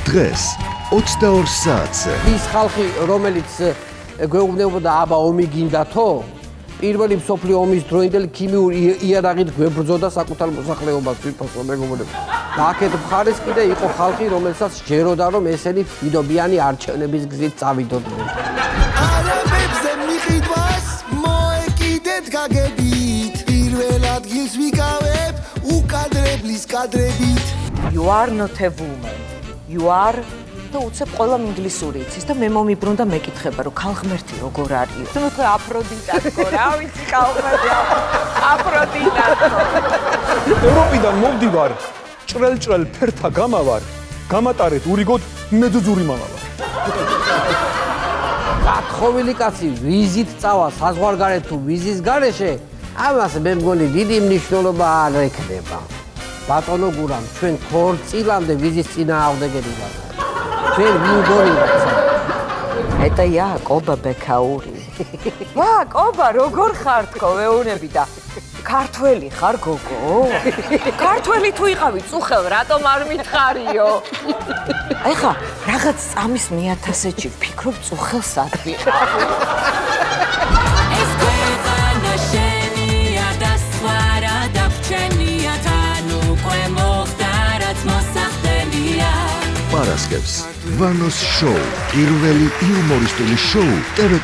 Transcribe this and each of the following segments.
დღეს 22 საათზე. ის ხალხი, რომელიც გვეუბნებოდა აბა ომი გინდათო, პირველი მსოფლიო ომის დროინდელი ქიმიური იარაღით გვებრძოდა საკუთარ მოსახლეობას თვითონ მეგობრებო. და აქეთ მხარეს კიდე იყო ხალხი, რომელსაც ჯეროდა რომ ესენი მდიდობიანი არჩევნების გზით წავიდოდნენ. არაბებზე მიყიდვას მოეკიდეთ გაგებით პირველ ადგილს ვიკავებ უკადრებლის კადრებით. You are not a woman. You are და უცებ ყველა ინგლისური იცის და მე მომიბრუნდა მეკითხება რომ ქალღმერთი როგორ არის? თუ თქვი აფროდიტათო, რა ვიცი ქალღმერთი აფროდიტათო. ევროპიდან მოვდივარ, ჭრელ-ჭრელ ფერთა გამავარ, გამატარეთ ურიგოდ მეძუძური მამა ვარ. გათხოვილი კაცი ვიზით წავა საზღვარგარეთ თუ ვიზის გარეშე, ამას მე მგონი დიდი მნიშვნელობა არ ექნება. ბატონო გურამ, ჩვენ ქორწილამდე ვიზის წინააღმდეგები ვართ. ჩვენ ვინ გონიათ? Это я, Коба Бекაური. ვა, კობა, როგორ ხარ თქო, ვეუბნები და ქართველი ხარ გოგო? ქართველი თუ იყავი, წუხელ რატომ არ მითხარიო? აი ხა, რაღაც წამის 1000-ში ვფიქრობ წუხელს არ ვიყავი. ეს ქვეყანა შენია და სხვა რა დაგვრჩენია თან უკვე მოხდა რაც მოსახდენია. პარასკევს ვანოს შოუ, პირველი იუმორისტული შოუ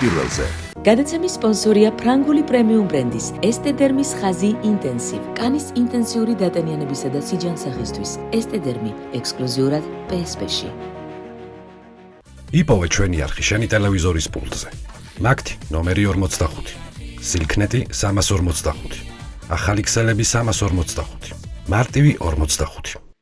TV-ზე. გადაცემის სპონსორია ფრანგული პრემიუმ ბრენდის ესტედერმის ხაზი ინტენსივ. კანის ინტენსიური დატენიანებისა და სიჯანსაღისთვის ესტედერმი ექსკლუზიურად PSP-ში. იპოვე ჩვენი არხი შენი ტელევიზორის პულტზე. მაგთი ნომერი 45, სილქნეტი 345, ახალი ქსელები 345, მარტივი 45.